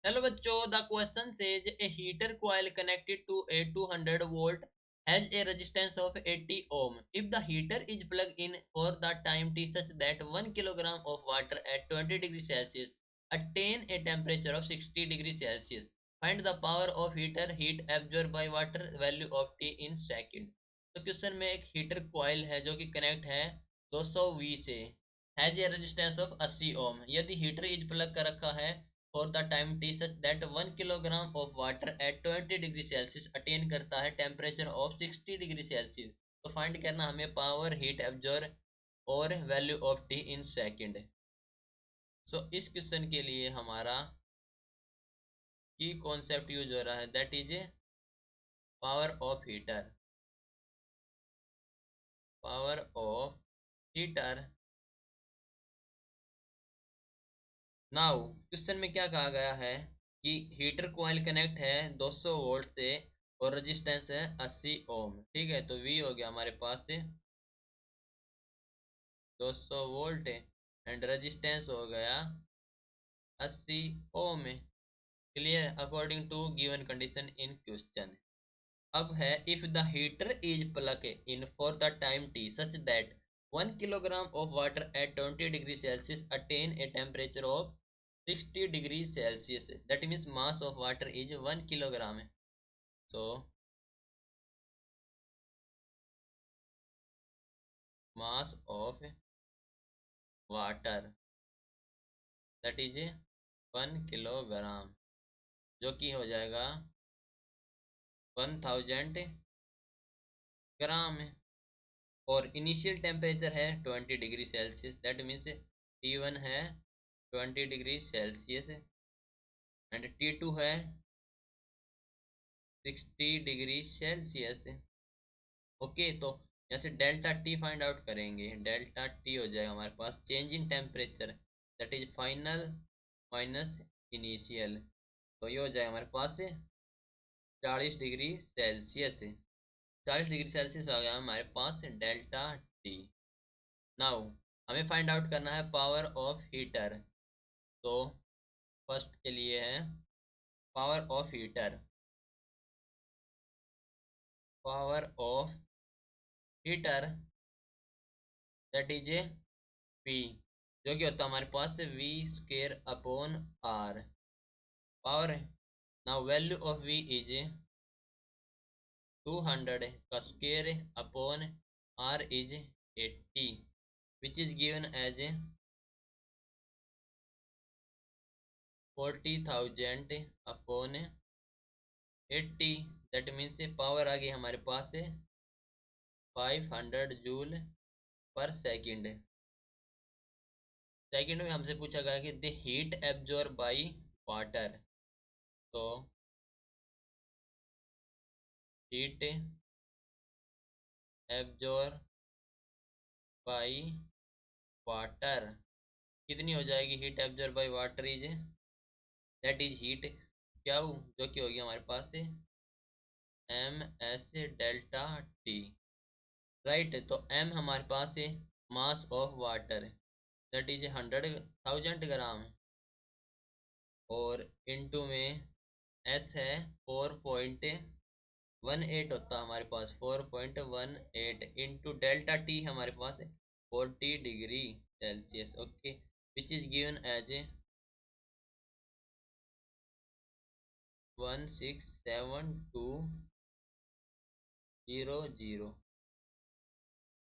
चलो बच्चों, the question says A heater coil connected to a 200 volt has a resistance of 80 ohm. If the heater is plugged in for the time t such that 1 kilogram of water at 20 degrees Celsius attain a temperature of 60 degrees Celsius, find the power of heater heat absorbed by water, value of t in second. तो question में एक heater coil है जो कि connect है 220 से, has a resistance of 80 ओम। यदि heater is plug कर रखा है for the time t such that 1 kilogram of water at 20 degree Celsius attain करता है टेम्परेचर ऑफ 60 डिग्री सेल्सियस, तो फाइंड करना हमें पावर हीट एब्जॉर्ब और value of T in second. So इस क्वेश्चन के लिए हमारा की कॉन्सेप्ट यूज हो रहा है, that is power of heater. Power of heater. Now question में क्या कहा गया है कि हीटर कॉइल कनेक्ट है 200 वोल्ट से और रेजिस्टेंस है 80 ओम। ठीक है, तो वी हो गया हमारे पास से 200 वोल्ट एंड रेजिस्टेंस हो गया 80 ohm. Clear, according to given condition in question. अब है if the heater is plug in for the time T such that 1 kilogram of water at 20 degree Celsius attain a temperature of 60 degree Celsius, that means mass of water is 1 kilogram. So mass of water that is 1 kilogram, जो कि हो जाएगा 1000 ग्राम। और initial temperature है 20 degree Celsius, that means T1 है 20 degree Celsius and T2 है 60 degree Celsius. Okay, तो यहाँ से डेल्टा टी फाइंड आउट करेंगे। डेल्टा टी हो जाएगा हमारे पास change in temperature that is final minus initial, तो ये हो जाएगा हमारे पास 40 डिग्री सेल्सियस। 40 डिग्री सेल्सियस आ गया हमारे पास डेल्टा टी। नाउ हमें फाइंड आउट करना है पावर ऑफ हीटर। तो फर्स्ट के लिए है power of heater. Power of heater that is P, जो कि होता है हमारे पास we square upon R. Power now value of V is 200 का square upon R is 80 which is given as 40,000 upon 80, that means power आ गई हमारे पास 500 जूल पर सेकंड। सेकंड में हमसे पूछा गया कि the heat absorb by water, तो हीट एब्जॉर्ब बाय वाटर कितनी हो जाएगी? Heat absorb by water is that is heat क्या हो, जो कि होगी हमारे पास M S delta T. Right, तो एम हमारे पास है मास ऑफ वाटर दैट इज 100,000 ग्राम और इनटू में एस है 4.18 होता है हमारे पास 4.18 इंटू डेल्टा टी हमारे पास है 40 degree Celsius. Okay, which is given as 167200,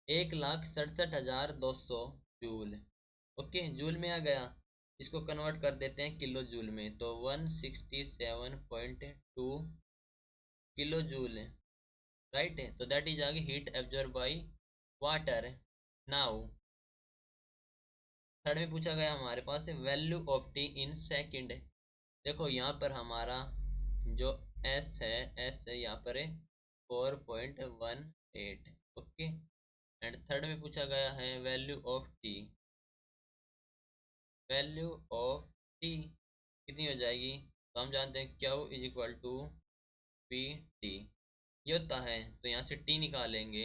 1,67,200 joule. Okay, joule में आ गया, इसको कन्वर्ट कर देते हैं किलो जूल में, तो 167.2 किलो जूल। राइट है, तो दैट इज आगे heat absorb by water. Now third में पूछा गया हमारे पास value of T in second. देखो यहाँ पर हमारा जो एस है, एस है यहाँ पर 4.18। ओके, एंड थर्ड में पूछा गया है value of T. Value of T कितनी हो जाएगी? तो हम जानते हैं Q is equal to P T, ये होता है, तो यहाँ से टी निकालेंगे।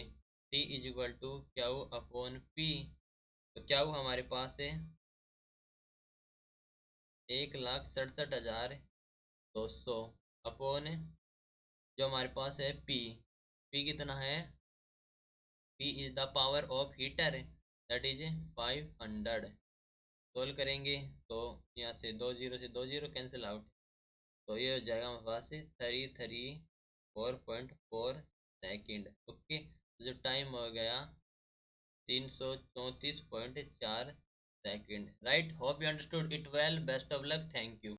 T is equal to Q upon P, तो क्यू हमारे पास है 1,67,000 तो 100 अपॉन जो हमारे पास है पी। पी कितना है? P is the power of heater, that is 500। Solve करेंगे तो यहाँ से दो जीरो से दो जीरो कैंसिल आउट, तो ये हो जाएगा हमारे पास 334.4 सेकेंड। ओके, तो जो टाइम हो गया 334.4 second. Right, hope you understood it well, best of luck, thank you.